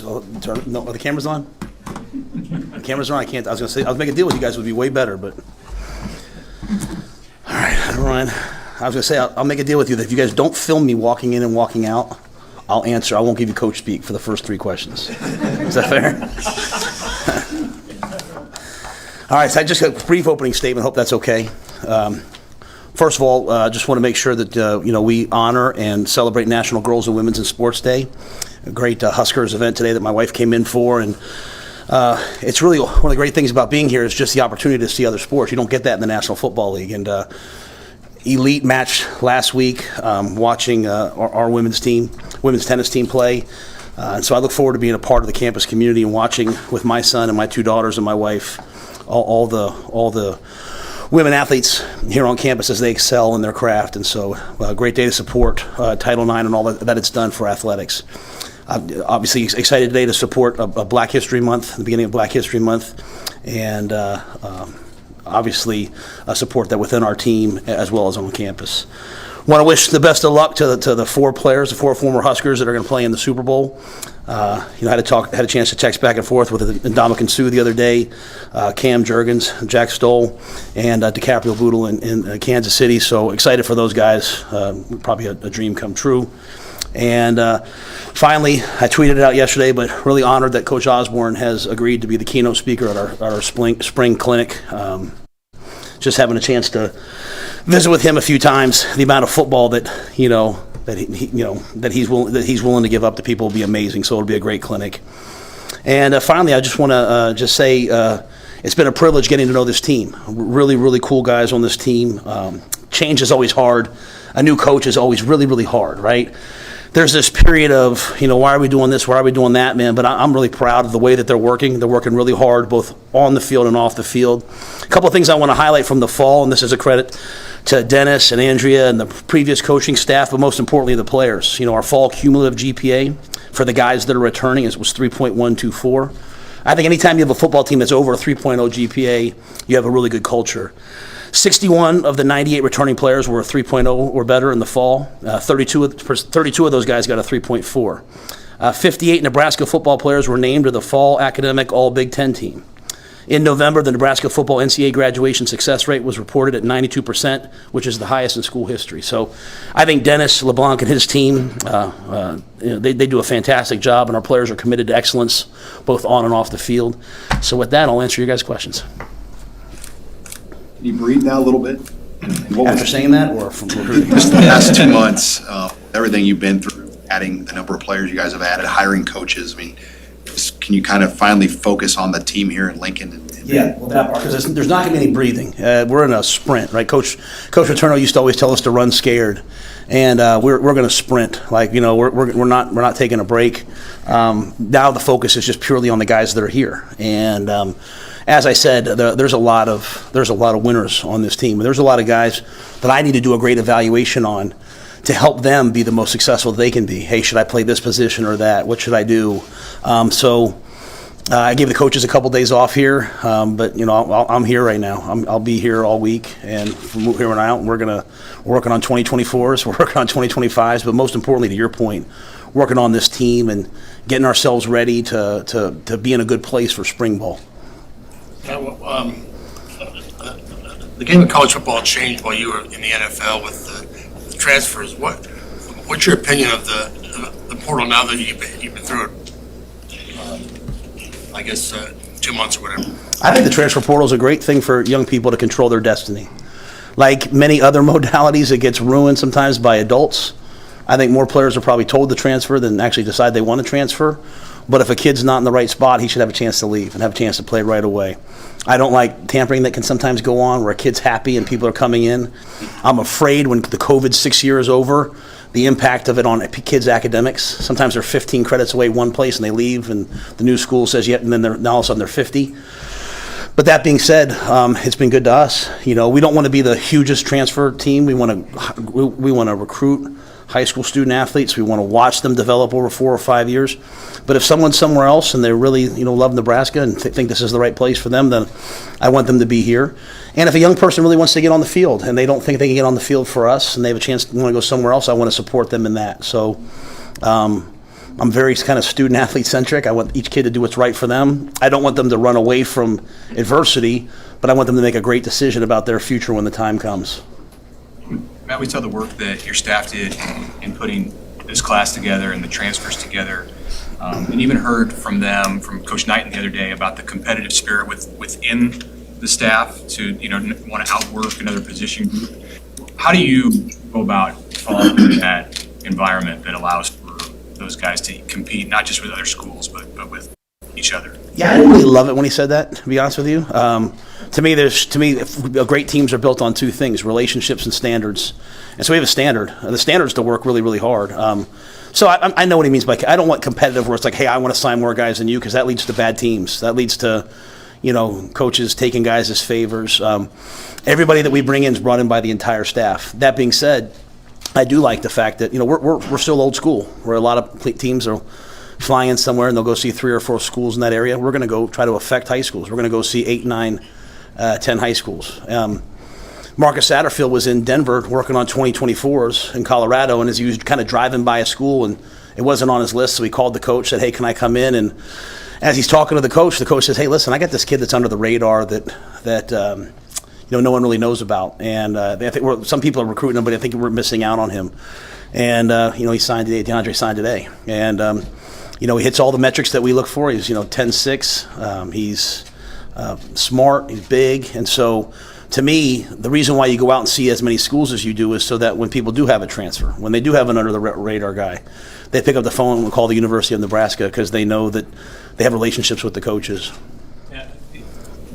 No, are the cameras on? The cameras are on. I can't. I was going to say, I was making a deal with you guys. It would be way better, but. All right, Ryan. I was going to say, I'll make a deal with you that if you guys don't film me walking in and walking out, I'll answer. I won't give you coach speak for the first 3 questions. Is that fair? All right, so I just got a brief opening statement. Hope that's okay. First of all, just want to make sure that we honor and celebrate National Girls and Women's in Sports Day. A great Huskers event today that my wife came in for, and it's really one of the great things about being here is just the opportunity to see other sports. You don't get that in the National Football League, and elite match last week, watching our women's tennis team play. And so I look forward to being a part of the campus community and watching with my son and my 2 daughters and my wife all the women athletes here on campus as they excel in their craft. And so a great day to support Title IX and all that it's done for athletics. I'm obviously excited today to support a Black History Month, the beginning of Black History Month, and obviously support that within our team as well as on campus. Want to wish the best of luck to the 4 players, the 4 former Huskers that are going to play in the Super Bowl. I had a chance to text back and forth with Ndamukong Suh the other day, Cam Jurgens, Jack Stoll, and DiCaprio Boodle in Kansas City. So excited for those guys. Probably a dream come true. And finally, I tweeted it out yesterday, but really honored that Coach Osborne has agreed to be the keynote speaker at our spring clinic. Just having a chance to visit with him a few times, the amount of football that he's willing to give up to people will be amazing. So it'll be a great clinic. And finally, I just want to just say it's been a privilege getting to know this team. Really, really cool guys on this team. Change is always hard. A new coach is always really, really hard, right? There's this period of, why are we doing this? Why are we doing that, man? But I'm really proud of the way that they're working. They're working really hard, both on the field and off the field. A couple of things I want to highlight from the fall, and this is a credit to Dennis and Andrea and the previous coaching staff, but most importantly, the players. Our fall cumulative GPA for the guys that are returning was 3.124. I think anytime you have a football team that's over a 3.0 GPA, you have a really good culture. 61 of the 98 returning players were a 3.0 or better in the fall. 32 of those guys got a 3.4. 58 Nebraska football players were named to the fall academic All Big Ten team. In November, the Nebraska football NCAA graduation success rate was reported at 92%, which is the highest in school history. So I think Dennis LeBlanc and his team, they do a fantastic job, and our players are committed to excellence both on and off the field. So with that, I'll answer your guys' questions. Can you breathe now a little bit? After saying that, or from just the past 2 months, everything you've been through, adding the number of players you guys have added, hiring coaches, can you kind of finally focus on the team here in Lincoln? Yeah, well, that part, because there's not going to be any breathing. We're in a sprint, right? Coach Paterno used to always tell us to run scared, and we're going to sprint. We're not taking a break. Now the focus is just purely on the guys that are here, and as I said, there's a lot of winners on this team. There's a lot of guys that I need to do a great evaluation on to help them be the most successful they can be. Hey, should I play this position or that? What should I do? I gave the coaches a couple days off here, but I'm here right now. I'll be here all week, and from here on out, we're working on 2024s, we're working on 2025s, but most importantly, to your point, working on this team and getting ourselves ready to be in a good place for spring ball. Yeah, the game of college football changed while you were in the NFL with the transfers. What's your opinion of the portal now that you've been through it? 2 months or whatever. I think the transfer portal is a great thing for young people to control their destiny. Like many other modalities, it gets ruined sometimes by adults. I think more players are probably told to transfer than actually decide they want to transfer. But if a kid's not in the right spot, he should have a chance to leave and have a chance to play right away. I don't like tampering that can sometimes go on where a kid's happy and people are coming in. I'm afraid when the COVID 6 year is over, the impact of it on kids' academics. Sometimes they're 15 credits away one place and they leave, and the new school says, and then now all of a sudden they're 50. But that being said, it's been good to us. We don't want to be the hugest transfer team. We want to recruit high school student athletes. We want to watch them develop over 4 or 5 years. But if someone's somewhere else and they really, love Nebraska and think this is the right place for them, then I want them to be here. And if a young person really wants to get on the field and they don't think they can get on the field for us and they have a chance to want to go somewhere else, I want to support them in that. So I'm very kind of student athlete centric. I want each kid to do what's right for them. I don't want them to run away from adversity, but I want them to make a great decision about their future when the time comes. Matt, we saw the work that your staff did in putting this class together and the transfers together, and even heard from them, from Coach Knighton the other day, about the competitive spirit within the staff to want to outwork another position group. How do you go about following that environment that allows for those guys to compete not just with other schools but with each other? Yeah, I didn't really love it when he said that, to be honest with you. To me, great teams are built on two things: relationships and standards. And so we have a standard. The standard is to work really, really hard. So I know what he means by I don't want competitive where it's like, hey, I want to sign more guys than you, because that leads to bad teams. That leads to coaches taking guys as favors. Everybody that we bring in is brought in by the entire staff. That being said, I do like the fact that we're still old school, where a lot of teams are flying in somewhere and they'll go see 3 or 4 schools in that area. We're going to go try to affect high schools. We're going to go see 8, 9, 10 high schools. Marcus Satterfield was in Denver working on 2024s in Colorado, and as he was kind of driving by a school and it wasn't on his list, so he called the coach, said, hey, can I come in? And as he's talking to the coach says, hey, listen, I got this kid that's under the radar that no one really knows about. And I think some people are recruiting him, but I think we're missing out on him. And, he signed today. DeAndre signed today. And, he hits all the metrics that we look for. He's, 10'6". He's smart. He's big. And so, to me, the reason why you go out and see as many schools as you do is so that when people do have a transfer, when they do have an under-the-radar guy, they pick up the phone and call the University of Nebraska because they know that they have relationships with the coaches. Yeah,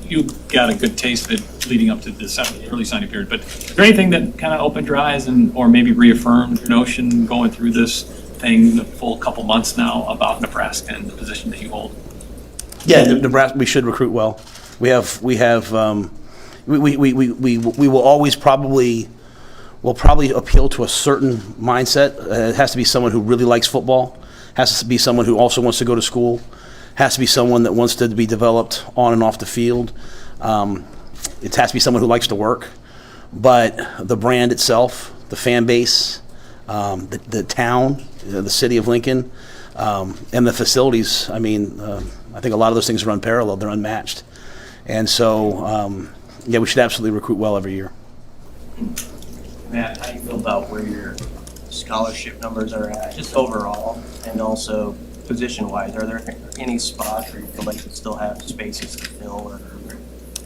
you got a good taste of it leading up to the early signing period, but is there anything that kind of opened your eyes or maybe reaffirmed your notion going through this thing the full couple months now about Nebraska and the position that you hold? Yeah, Nebraska, we should recruit well. We will always probably appeal to a certain mindset. It has to be someone who really likes football. Has to be someone who also wants to go to school. Has to be someone that wants to be developed on and off the field. It has to be someone who likes to work. But the brand itself, the fan base, the town, the city of Lincoln, and the facilities, I think a lot of those things are unparalleled. They're unmatched. And so, we should absolutely recruit well every year. Matt, how do you feel about where your scholarship numbers are at, just overall, and also position-wise? Are there any spots where you feel like you still have spaces to fill, or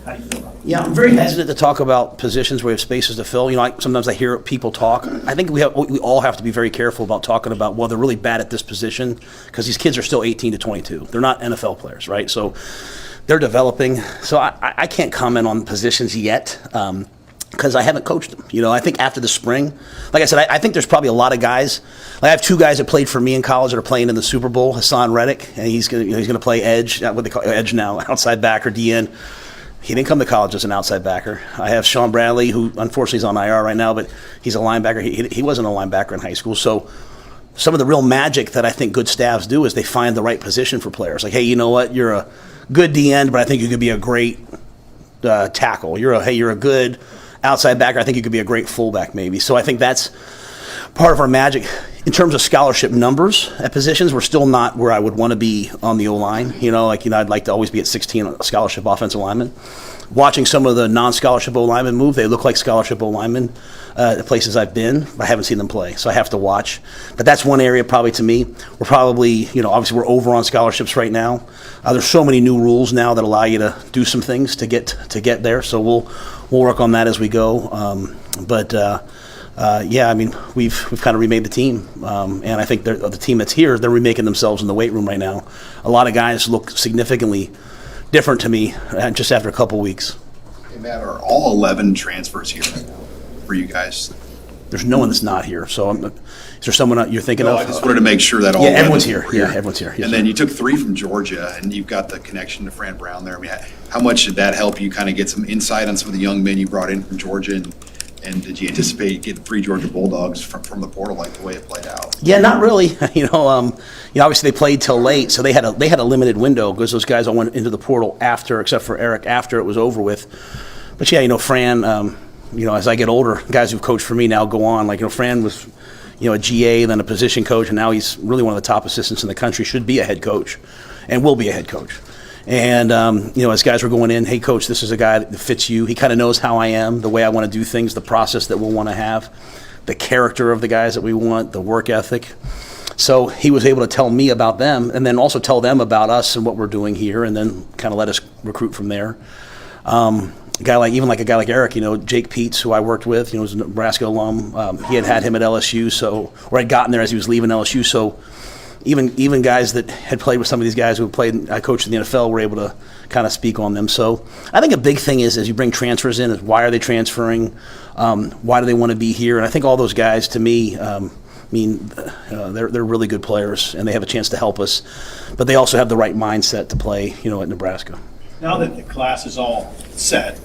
how do you feel about it? Yeah, I'm very hesitant to talk about positions where we have spaces to fill. Sometimes I hear people talk. I think we all have to be very careful about talking about, well, they're really bad at this position, because these kids are still 18 to 22. They're not NFL players, right? So they're developing. So I can't comment on positions yet. Because I haven't coached them. I think after the spring, like I said, I think there's probably a lot of guys. I have 2 guys that played for me in college that are playing in the Super Bowl. Hassan Reddick, and he's gonna play edge, what they call edge now, outside backer, DN. He didn't come to college as an outside backer. I have Sean Bradley, who unfortunately is on IR right now, but he's a linebacker. He wasn't a linebacker in high school. So some of the real magic that I think good staffs do is they find the right position for players. Like, hey, you know what? You're a good DN, but I think you could be a great tackle. You're a good outside backer. I think you could be a great fullback maybe. So I think that's part of our magic. In terms of scholarship numbers at positions, we're still not where I would want to be on the O-line. I'd like to always be at 16 scholarship offensive linemen. Watching some of the non-scholarship O-linemen move, they look like scholarship O-linemen at places I've been, but I haven't seen them play, so I have to watch. But that's one area probably to me. We're probably, obviously we're over on scholarships right now. There's so many new rules now that allow you to do some things to get there, so we'll work on that as we go. We've kind of remade the team, and I think the team that's here, they're remaking themselves in the weight room right now. A lot of guys look significantly different to me just after a couple weeks. Hey, Matt, are all 11 transfers here for you guys? There's no one that's not here. So is there someone you're thinking of? I just wanted to make sure that all Yeah, 11 everyone's here. were Yeah, everyone's here. Yes, and then you took 3 from Georgia, and you've got the connection to Fran Brown there. How much did that help you kind of get some insight on some of the young men you brought in from Georgia? And did you anticipate getting 3 Georgia Bulldogs from the portal like the way it played out? Yeah, not really. Obviously they played till late, so they had a limited window because those guys all went into the portal after, except for Eric, after it was over with. But yeah, Fran, as I get older, guys who've coached for me now go on. Fran was, a GA, then a position coach, and now he's really one of the top assistants in the country, should be a head coach and will be a head coach. And, as guys were going in, hey, coach, this is a guy that fits you. He kind of knows how I am, the way I want to do things, the process that we'll want to have, the character of the guys that we want, the work ethic. So he was able to tell me about them and then also tell them about us and what we're doing here, and then kind of let us recruit from there. A guy like Eric, Jake Peets, who I worked with, was a Nebraska alum. He had him at LSU, or had gotten there as he was leaving LSU. So even guys that had played with some of these guys who I coached in the NFL were able to kind of speak on them. So I think a big thing is, as you bring transfers in, is why are they transferring? Why do they want to be here? And I think all those guys, to me, they're really good players, and they have a chance to help us. But they also have the right mindset to play, at Nebraska. Now that the class is all set,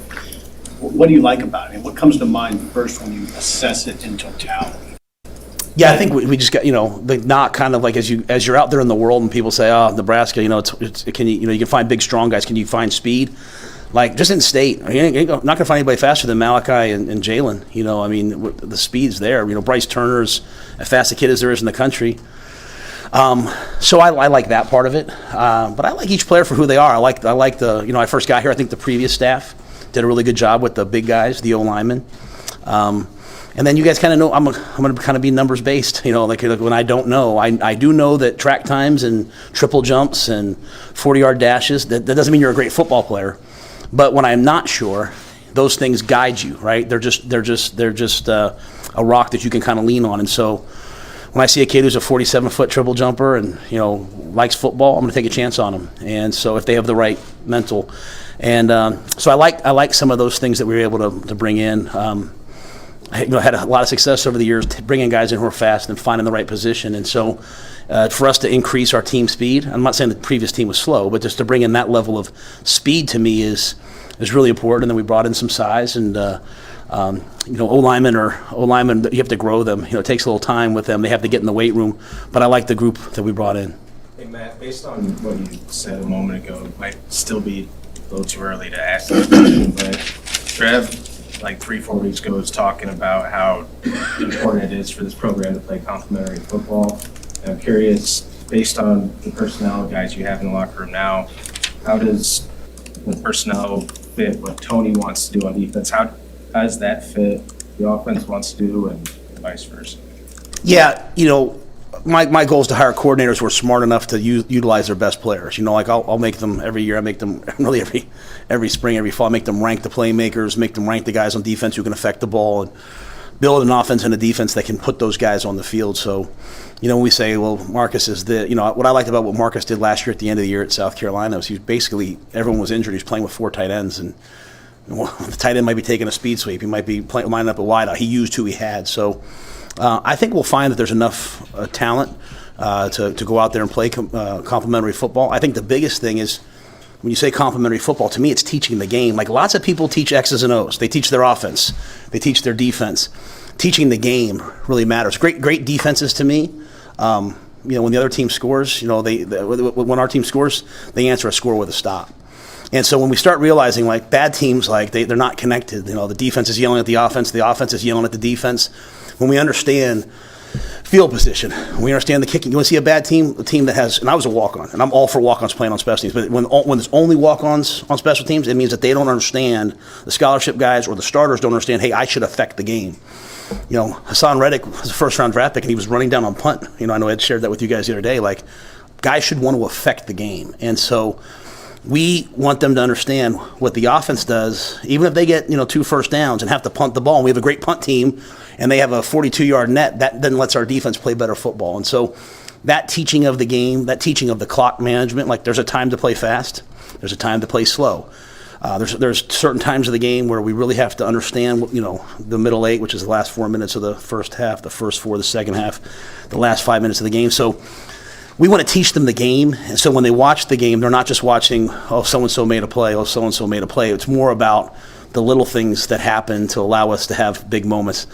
what do you like about it? What comes to mind first when you assess it in totality? Yeah, I think we just got, not kind of like as you're out there in the world and people say, oh, Nebraska, can you can find big, strong guys. Can you find speed? Like, just in state, you're not going to find anybody faster than Malachi and Jalen. The speed's there. Bryce Turner's as fast a kid as there is in the country. So I like that part of it. But I like each player for who they are. I like the, I first got here, I think the previous staff did a really good job with the big guys, the O-linemen. And then you guys kind of know I'm going to kind of be numbers based. Like when I don't know, I do know that track times and triple jumps and 40-yard dashes, that doesn't mean you're a great football player. But when I'm not sure, those things guide you, right? They're just a rock that you can kind of lean on. And so when I see a kid who's a 47-foot triple jumper and likes football, I'm going to take a chance on him. And so if they have the right mental, and so I like some of those things that we were able to bring in. I had a lot of success over the years bringing guys in who are fast and finding the right position. And so for us to increase our team speed, I'm not saying the previous team was slow, but just to bring in that level of speed to me is really important. And then we brought in some size and, O-linemen, you have to grow them. It takes a little time with them. They have to get in the weight room. But I like the group that we brought in. Hey, Matt, based on what you said a moment ago, it might still be a little too early to ask this question, but Trev, like 3-4 weeks ago, was talking about how important it is for this program to play complementary football. And I'm curious, based on the personnel guys you have in the locker room now, how does the personnel fit what Tony wants to do on defense? How does that fit the offense wants to do and vice versa? Yeah, my goal is to hire coordinators who are smart enough to utilize their best players. I'll make them every year. I make them really every spring, every fall. I make them rank the playmakers, make them rank the guys on defense who can affect the ball, and build an offense and a defense that can put those guys on the field. So, when we say, well, Marcus is what I liked about what Marcus did last year at the end of the year at South Carolina was everyone was injured. He was playing with 4 tight ends, and the tight end might be taking a speed sweep. He might be lining up a wide out. He used who he had. So I think we'll find that there's enough talent to go out there and play complementary football. I think the biggest thing is when you say complementary football, to me it's teaching the game. Like lots of people teach X's and O's. They teach their offense. They teach their defense. Teaching the game really matters. Great defenses to me. When the other team scores, when our team scores, they answer a score with a stop. And so when we start realizing like bad teams, like they're not connected, the defense is yelling at the offense is yelling at the defense. When we understand field position, we understand the kicking. You want to see a bad team, a team that has, and I was a walk-on, and I'm all for walk-ons playing on special teams, but when there's only walk-ons on special teams, it means that they don't understand, the scholarship guys or the starters don't understand, hey, I should affect the game. Hassan Reddick was a first-round draft pick, and he was running down on punt. I know Ed shared that with you guys the other day. Like, guys should want to affect the game. And so we want them to understand what the offense does, even if they get 2 first downs and have to punt the ball. And we have a great punt team, and they have a 42-yard net. That then lets our defense play better football. And so that teaching of the game, that teaching of the clock management, like there's a time to play fast, there's a time to play slow. There's certain times of the game where we really have to understand, the middle 8, which is the last 4 minutes of the first half, the first 4 of the second half, the last 5 minutes of the game. So we want to teach them the game. And so when they watch the game, they're not just watching, oh, so-and-so made a play, oh, so-and-so made a play. It's more about the little things that happen to allow us to have big moments.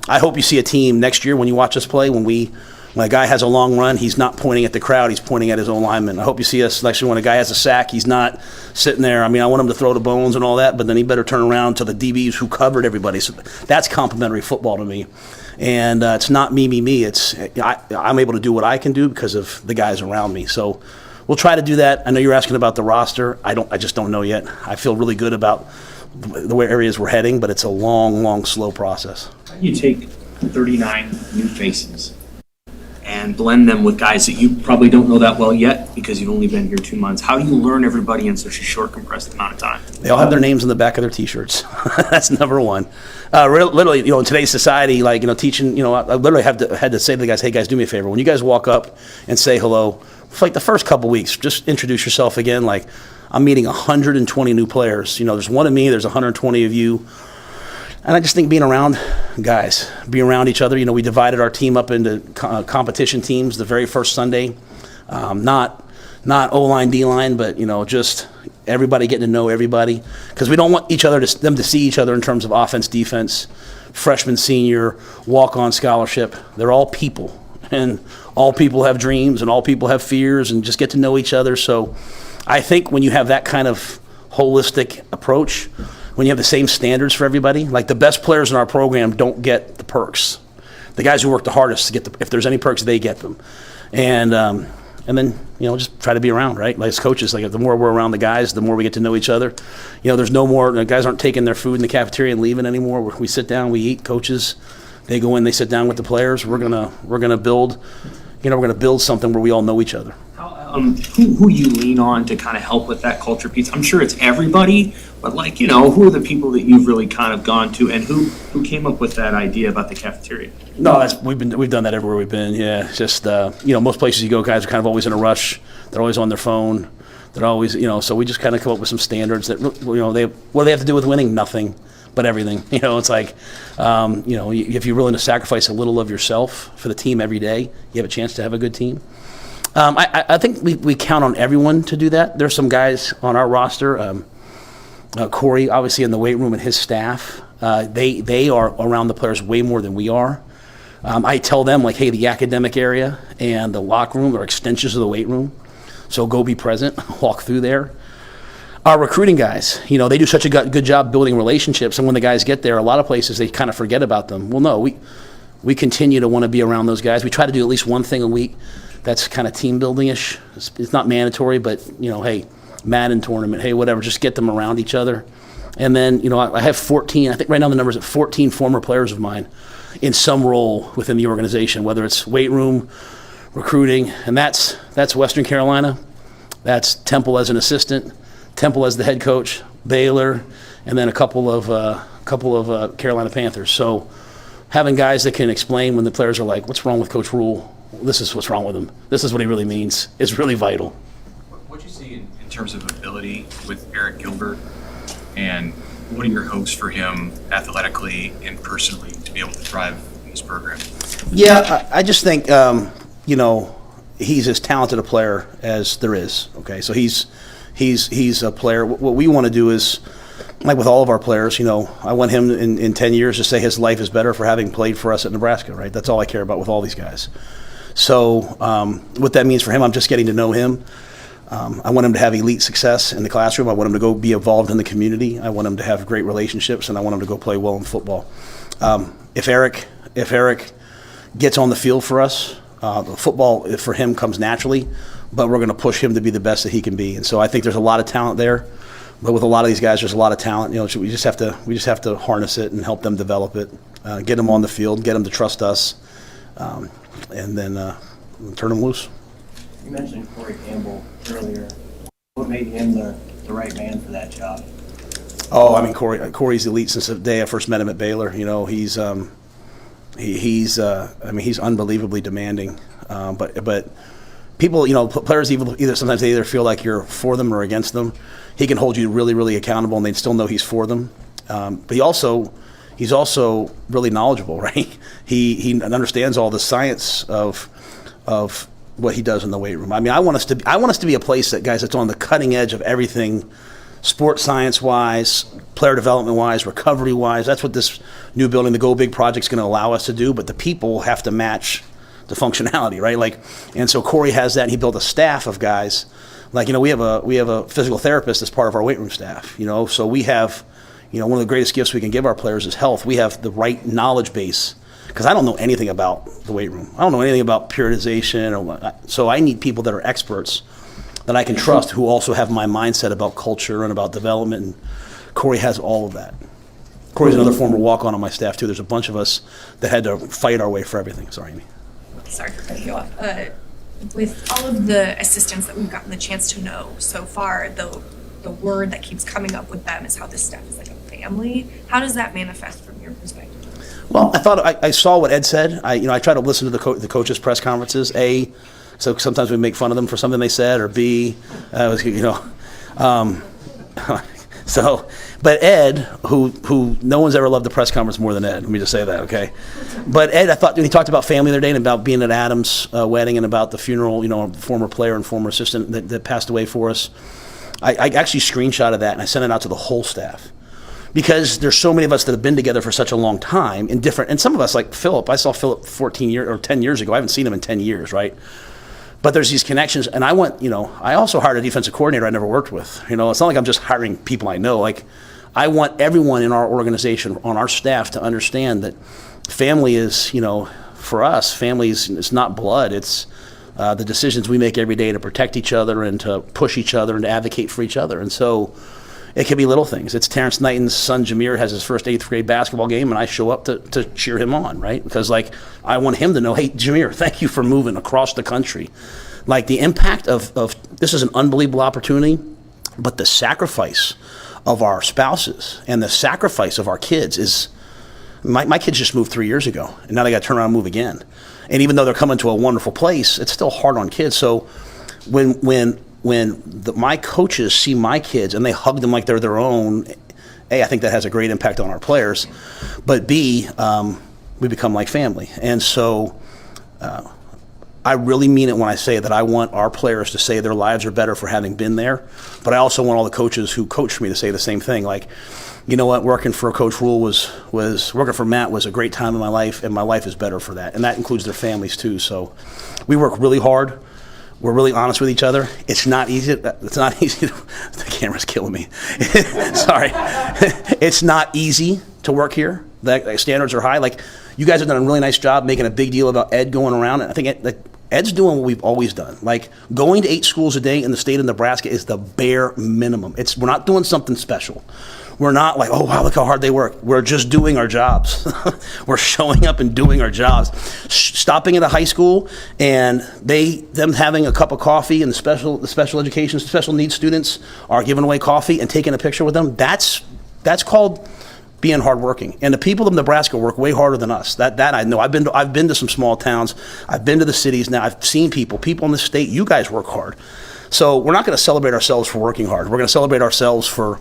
I hope you see a team next year when you watch us play, when we When a guy has a long run, he's not pointing at the crowd, he's pointing at his own lineman. I hope you see us, actually, when a guy has a sack, he's not sitting there. I mean, I want him to throw the bones and all that, but then he better turn around to the DBs who covered everybody. So that's complimentary football to me. And it's not me. I'm able to do what I can do because of the guys around me. So we'll try to do that. I know you're asking about the roster. I just don't know yet. I feel really good about the way areas we're heading, but it's a long, slow process. You take 39 new faces and blend them with guys that you probably don't know that well yet because you've only been here 2 months. How do you learn everybody in such a short, compressed amount of time? They all have their names on the back of their T-shirts. That's number one. Literally, in today's society, teaching, I literally had to say to the guys, hey, guys, do me a favor. When you guys walk up and say hello, for the first couple weeks, just introduce yourself again. I'm meeting 120 new players. There's one of me, there's 120 of you. And I just think being around guys, being around each other, we divided our team up into competition teams the very first Sunday. Not O-line, D-line, but, just everybody getting to know everybody. Because we don't want them to see each other in terms of offense, defense, freshman, senior, walk-on scholarship. They're all people. And all people have dreams and all people have fears and just get to know each other. So I think when you have that kind of holistic approach, when you have the same standards for everybody, the best players in our program don't get the perks. The guys who work the hardest get if there's any perks, they get them. And then, just try to be around, right? As coaches, the more we're around the guys, the more we get to know each other. There's no more, the guys aren't taking their food in the cafeteria and leaving anymore. We sit down, we eat, coaches, they go in, they sit down with the players. We're gonna build something where we all know each other. Who you lean on to kind of help with that culture piece? I'm sure it's everybody, but who are the people that you've really kind of gone to, and who came up with that idea about the cafeteria? No, we've done that everywhere we've been. Yeah, it's just most places you go, guys are kind of always in a rush. They're always on their phone. They're always so we just kind of come up with some standards that what do they have to do with winning? Nothing, but everything. It's if you're willing to sacrifice a little of yourself for the team every day, you have a chance to have a good team. I think we count on everyone to do that. There's some guys on our roster. Corey, obviously, in the weight room, and his staff, they are around the players way more than we are. I tell them, hey, the academic area and the locker room are extensions of the weight room, so go be present, walk through there. Our recruiting guys, they do such a good job building relationships, and when the guys get there, a lot of places they kind of forget about them. Well, no, we continue to want to be around those guys. We try to do at least one thing a week that's kind of team building-ish. It's not mandatory, but, hey, Madden tournament, hey, whatever, just get them around each other. And then, I have 14, I think right now the number's at 14 former players of mine in some role within the organization, whether it's weight room, recruiting, and that's Western Carolina, that's Temple as an assistant, Temple as the head coach, Baylor, and then a couple of Carolina Panthers. So having guys that can explain when the players are like, what's wrong with Coach Rhule? This is what's wrong with him. This is what he really means. It's really vital. What do you see in terms of ability with Eric Gilbert, and what are your hopes for him athletically and personally to be able to thrive in this program? Yeah, I just think, he's as talented a player as there is. Okay, so he's a player. What we want to do is, with all of our players, I want him in 10 years to say his life is better for having played for us at Nebraska, right? That's all I care about with all these guys. So what that means for him, I'm just getting to know him. I want him to have elite success in the classroom. I want him to go be involved in the community. I want him to have great relationships, and I want him to go play well in football. If Eric gets on the field for us, football for him comes naturally, but we're going to push him to be the best that he can be. And so I think there's a lot of talent there. But with a lot of these guys, there's a lot of talent. We just have to harness it and help them develop it, get them on the field, get them to trust us, and then turn them loose. You mentioned Corey Campbell earlier. What made him the right man for that job? Oh, I mean, Corey's elite since the day I first met him at Baylor. He's unbelievably demanding. But people, players either sometimes they either feel like you're for them or against them. He can hold you really, really accountable, and they still know he's for them. But he's also really knowledgeable, right? He understands all the science of what he does in the weight room. I mean, I want us to be a place that's on the cutting edge of everything, sports science wise, player development wise, recovery wise. That's what this new building, the Go Big project, is going to allow us to do. But the people have to match the functionality, right? Like, and so Corey has that, and he built a staff of guys. Like, we have a physical therapist as part of our weight room staff, so we have, one of the greatest gifts we can give our players is health. We have the right knowledge base, because I don't know anything about the weight room. I don't know anything about periodization, so I need people that are experts that I can trust, who also have my mindset about culture and about development, and Corey has all of that. Corey's another former walk-on my staff, too. There's a bunch of us that had to fight our way for everything. Sorry, Amy. Sorry for cutting you off. With all of the assistants that we've gotten the chance to know so far, the word that keeps coming up with them is how this staff is like a family. How does that manifest from your perspective? Well, I saw what Ed said. I try to listen to the coaches' press conferences. A, so sometimes we make fun of them for something they said, or B, so, but Ed, who no one's ever loved the press conference more than Ed. Let me just say that, okay? But Ed, I thought when he talked about family the other day and about being at Adam's wedding and about the funeral, former player and former assistant that passed away for us, I actually screenshotted that and I sent it out to the whole staff. Because there's so many of us that have been together for such a long time and some of us, like Philip, I saw Philip 14 years or 10 years ago. I haven't seen him in 10 years, right? But there's these connections, and I also hired a defensive coordinator I never worked with. It's not like I'm just hiring people I know. Like, I want everyone in our organization, on our staff, to understand that family is, for us, family is not blood. It's the decisions we make every day to protect each other and to push each other and to advocate for each other. And so it can be little things. It's Terrence Knighton's son, Jameer, has his first 8th grade basketball game, and I show up to cheer him on, right? Because, I want him to know, hey, Jameer, thank you for moving across the country. Like, the impact of this is an unbelievable opportunity, but the sacrifice of our spouses and the sacrifice of our kids is, my kids just moved 3 years ago, and now they got to turn around and move again. And even though they're coming to a wonderful place, it's still hard on kids. So when my coaches see my kids and they hug them like they're their own, A, I think that has a great impact on our players, but B, we become like family. And so I really mean it when I say that I want our players to say their lives are better for having been there, but I also want all the coaches who coach for me to say the same thing. Like, you know what, working for Coach Rhule was working for Matt was a great time in my life, and my life is better for that. And that includes their families too. So we work really hard. We're really honest with each other. It's not easy. The camera's killing me. Sorry. It's not easy to work here. The standards are high. Like, you guys have done a really nice job making a big deal about Ed going around. And I think Ed's doing what we've always done. Like, going to 8 schools a day in the state of Nebraska is the bare minimum. We're not doing something special. We're not like, oh, wow, look how hard they work. We're just doing our jobs. We're showing up and doing our jobs. Stopping at a high school and them having a cup of coffee, and the special education, special needs students are giving away coffee and taking a picture with them, that's called being hardworking. And the people of Nebraska work way harder than us. That I know. I've been to some small towns. I've been to the cities now. I've seen people in the state. You guys work hard. So we're not going to celebrate ourselves for working hard. We're going to celebrate ourselves for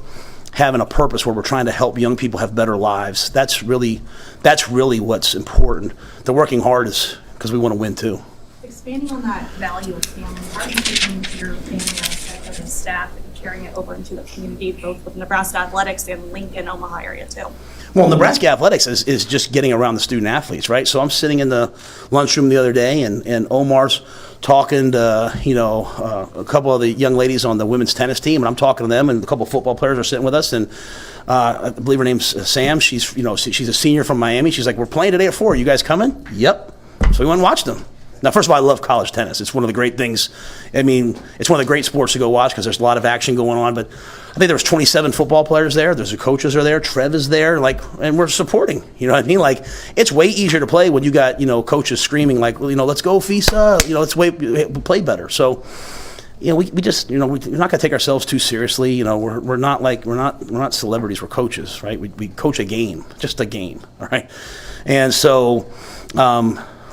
having a purpose where we're trying to help young people have better lives. That's really what's important. The working hard is because we want to win too. Expanding on that value of family, how are you taking your family aspect of the staff and carrying it over into the community, both with Nebraska athletics and Lincoln, Omaha area too? Well, Nebraska athletics is just getting around the student athletes, right? So I'm sitting in the lunchroom the other day, and Omar's talking to a couple of the young ladies on the women's tennis team, and I'm talking to them, and a couple of football players are sitting with us, and I believe her name's Sam. She's a senior from Miami. She's like, we're playing today at 4. You guys coming? Yep. So we went and watched them. Now, first of all, I love college tennis. It's one of the great things. I mean, it's one of the great sports to go watch because there's a lot of action going on. But I think there was 27 football players there. There's the coaches are there. Trev is there. And we're supporting. You know what I mean? Like, it's way easier to play when you got coaches screaming like, let's go FISA. Let's play better. So, we just we're not going to take ourselves too seriously. We're not celebrities. We're coaches, right? We coach a game, just a game. All right, and so.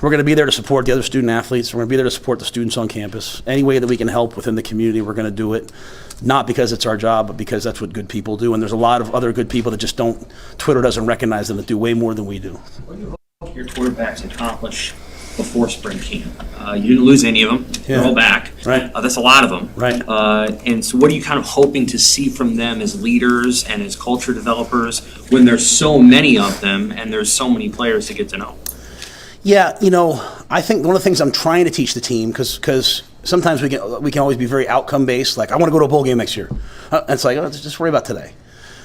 We're going to be there to support the other student athletes. We're going to be there to support the students on campus. Any way that we can help within the community, we're going to do it. Not because it's our job, but because that's what good people do. And there's a lot of other good people that just Twitter doesn't recognize them, that do way more than we do. What do you hope your quarterbacks accomplish before spring camp? You didn't lose any of them. Yeah. They're all back. Right. That's a lot of them. Right. And so what are you kind of hoping to see from them as leaders and as culture developers when there's so many of them and there's so many players to get to know? Yeah, I think one of the things I'm trying to teach the team, because sometimes we can always be very outcome based. Like, I want to go to a bowl game next year. It's like, oh, just worry about today.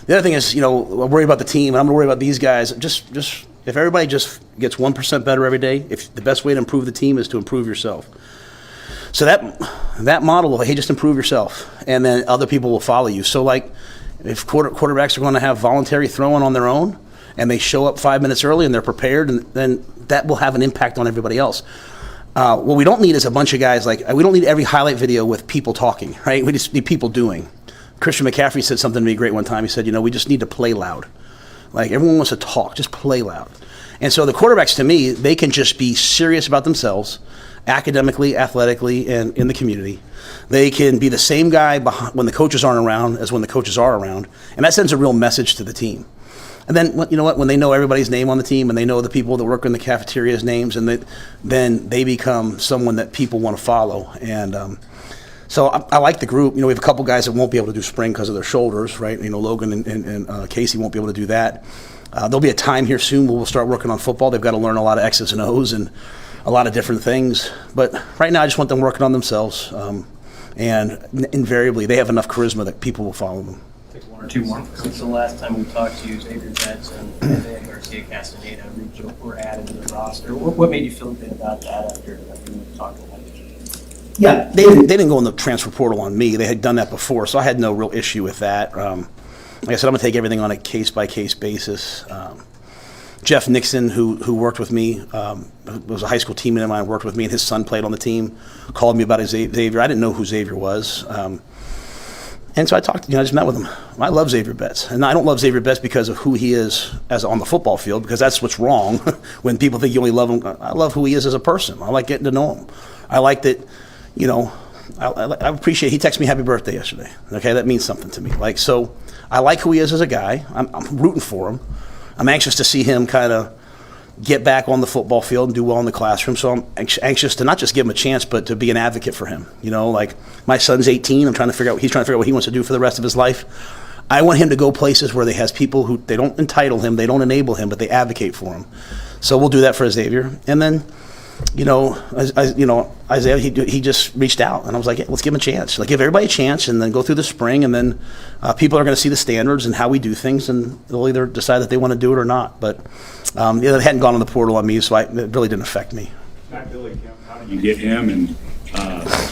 The other thing is, I worry about the team, and I'm going to worry about these guys. Just if everybody just gets 1% better every day, if the best way to improve the team is to improve yourself. So that model of, hey, just improve yourself, and then other people will follow you. So, like, if quarterbacks are going to have voluntary throwing on their own, and they show up 5 minutes early and they're prepared, and then that will have an impact on everybody else. What we don't need is a bunch of guys, like, we don't need every highlight video with people talking, right? We just need people doing. Christian McCaffrey said something to me great one time. He said, we just need to play loud. Like, everyone wants to talk, just play loud. And so the quarterbacks, to me, they can just be serious about themselves, academically, athletically, and in the community. They can be the same guy when the coaches aren't around as when the coaches are around, and that sends a real message to the team. And then, when they know everybody's name on the team, and they know the people that work in the cafeteria's names, and then they become someone that people want to follow. And so I like the group. We have a couple guys that won't be able to do spring because of their shoulders, right? Logan and Casey won't be able to do that. There'll be a time here soon where we'll start working on football. They've got to learn a lot of X's and O's and a lot of different things. But right now, I just want them working on themselves. And invariably, they have enough charisma that people will follow them. Take one or two more. Since the last time we talked to you, Xavier Betts and Isaiah Garcia Castaneda were added to the roster. What made you feel good about that after you talked to them? Yeah, they didn't go in the transfer portal on me. They had done that before, so I had no real issue with that. Like I said, I'm going to take everything on a case-by-case basis. Jeff Nixon, who worked with me, was a high school teammate of mine, worked with me, and his son played on the team, called me about Xavier. I didn't know who Xavier was. And so I talked, I just met with him. I love Xavier Betts. And I don't love Xavier Betts because of who he is as on the football field, because that's what's wrong when people think you only love him. I love who he is as a person. I like getting to know him. I like that, I appreciate, he texted me happy birthday yesterday. Okay, that means something to me. So I like who he is as a guy. I'm rooting for him. I'm anxious to see him kind of get back on the football field and do well in the classroom. So I'm anxious to not just give him a chance, but to be an advocate for him. Like, my son's 18. He's trying to figure out what he wants to do for the rest of his life. I want him to go places where they has people who, they don't entitle him, they don't enable him, but they advocate for him. So we'll do that for Xavier. And then, Isaiah, he just reached out, and I was like, let's give him a chance. Give everybody a chance, and then go through the spring, and then people are going to see the standards and how we do things, and they'll either decide that they want to do it or not. But it hadn't gone on the portal on me, so it really didn't affect me. Matt Rhule, how did you get him, and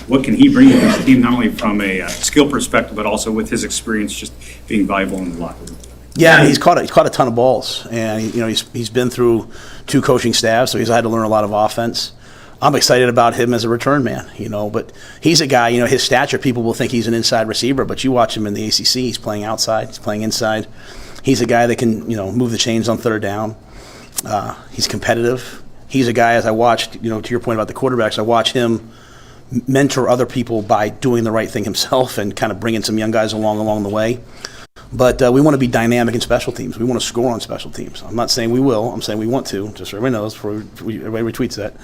what can he bring to this team, not only from a skill perspective, but also with his experience just being valuable in the locker room? Yeah, he's caught a ton of balls, and he's been through 2 coaching staffs, so he's had to learn a lot of offense. I'm excited about him as a return man, but he's a guy, his stature, people will think he's an inside receiver, but you watch him in the ACC, he's playing outside, he's playing inside. He's a guy that can, move the chains on third down. He's competitive. He's a guy, as I watched, to your point about the quarterbacks, I watch him mentor other people by doing the right thing himself and kind of bringing some young guys along the way. But we want to be dynamic in special teams. We want to score on special teams. I'm not saying we will. I'm saying we want to, just so everybody knows, before everybody retweets that.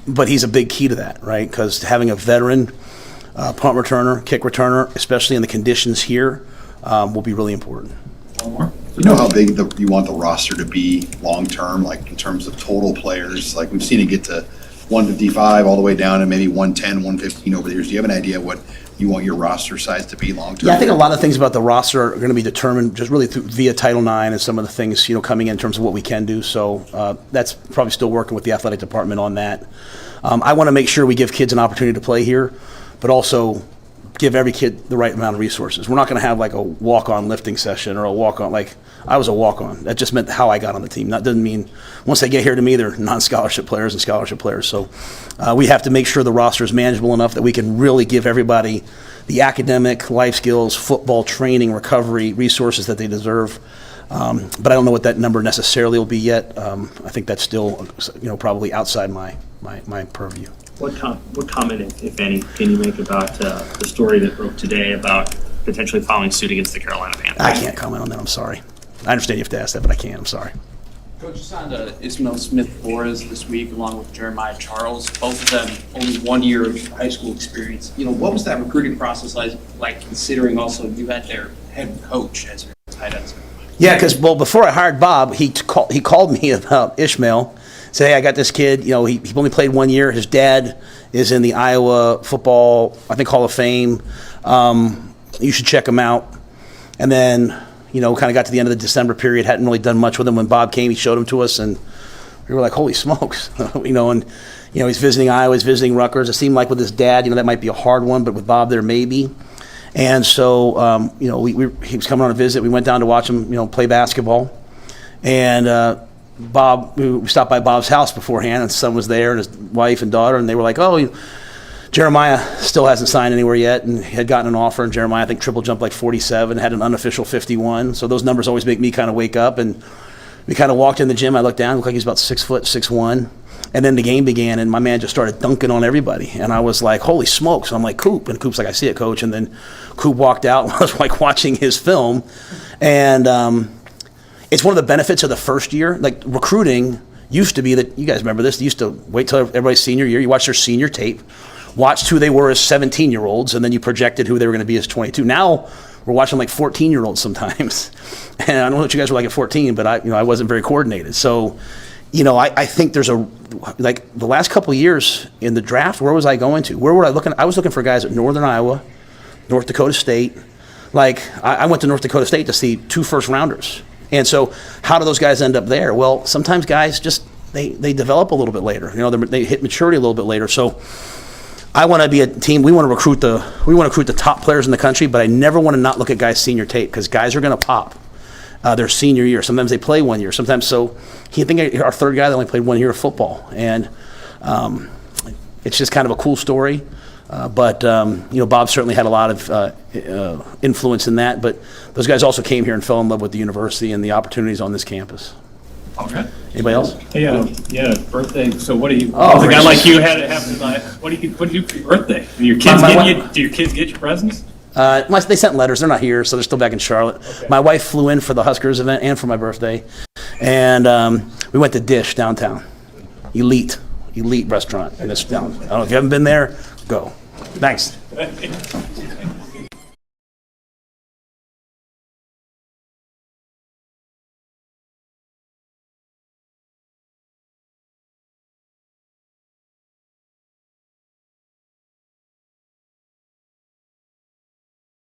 But he's a big key to that, right? Because having a veteran punt returner, kick returner, especially in the conditions here, will be really important. One more. You know how big you want the roster to be long-term, like in terms of total players? Like, we've seen it get to 155 all the way down to maybe 110, 115 over the years. Do you have an idea what you want your roster size to be long-term? Yeah, I think a lot of things about the roster are going to be determined just really via Title IX and some of the things, coming in terms of what we can do. So that's probably still working with the athletic department on that. I want to make sure we give kids an opportunity to play here, but also give every kid the right amount of resources. We're not going to have like a walk-on lifting session or a walk-on, like I was a walk-on. That just meant how I got on the team. That doesn't mean once they get here to me, they're non-scholarship players and scholarship players. So we have to make sure the roster is manageable enough that we can really give everybody the academic, life skills, football training, recovery, resources that they deserve. But I don't know what that number necessarily will be yet. I think that's still, probably outside my purview. What comment, if any, can you make about the story that broke today about potentially filing suit against the Carolina Panthers? I can't comment on that. I'm sorry. I understand you have to ask that, but I can't. I'm sorry. Coach, you signed Ismail Smith-Flores this week along with Jeremiah Charles. Both of them only 1 year of high school experience. What was that recruiting process like considering also you had their head coach as your tight end? Yeah, because, before I hired Bob, he called me about Ishmael, Say, hey, I got this kid. You know, he only played 1 year. His dad is in the Iowa football, I think, Hall of Fame. You should check him out. And then, you know, kind of got to the end of the December period. Hadn't really done much with him. When Bob came, he showed him to us, and we were like, holy smokes, you know. And you know, he's visiting Iowa, he's visiting Rutgers. It seemed like with his dad, you know, that might be a hard one, but with Bob there, maybe. And so, you know, he was coming on a visit. We went down to watch him, you know, play basketball. And we stopped by Bob's house beforehand, and his son was there, and his wife and daughter, and they were like, oh, Jeremiah still hasn't signed anywhere yet, and he had gotten an offer, and Jeremiah, I think, triple jumped like 47, had an unofficial 51. So those numbers always make me kind of wake up. And we kind of walked in the gym. I looked down, looked like he was about 6 foot, 6'1". And then the game began, and my man just started dunking on everybody. And I was like, holy smokes. And I'm like, Coop. And Coop's like, I see it, Coach. And then Coop walked out, and I was like watching his film. And it's one of the benefits of the first year. Like, recruiting used to be that, you guys remember this, they used to wait till everybody's senior year. You watch their senior tape, watched who they were as 17-year-olds, and then you projected who they were going to be as 22. Now we're watching like 14-year-olds sometimes. And I don't know what you guys were like at 14, but I wasn't very coordinated. So, you know, I think there's like the last couple of years in the draft, where was I going to? Where were I looking? I was looking for guys at Northern Iowa, North Dakota State. Like, I went to North Dakota State to see 2 first-rounders. And so how do those guys end up there? Well, sometimes guys just, they develop a little bit later. You know, they hit maturity a little bit later. So I want to be a team. We want to recruit the top players in the country, but I never want to not look at guys' senior tape, because guys are going to pop their senior year. Sometimes they play 1 year. Sometimes, so I think our third guy that only played 1 year of football, and it's just kind of a cool story. But you know, Bob certainly had a lot of influence in that. But those guys also came here and fell in love with the university and the opportunities on this campus. Okay. Anybody else? Hey, yeah, birthday. So what do you? Oh, a guy like you had it happen. What do you do for your birthday? Do your kids get you presents? They sent letters. They're not here, so they're still back in Charlotte. Okay. My wife flew in for the Huskers event and for my birthday, and we went to Dish downtown. Elite restaurant in this town. I don't know if you haven't been there. Go. Thanks.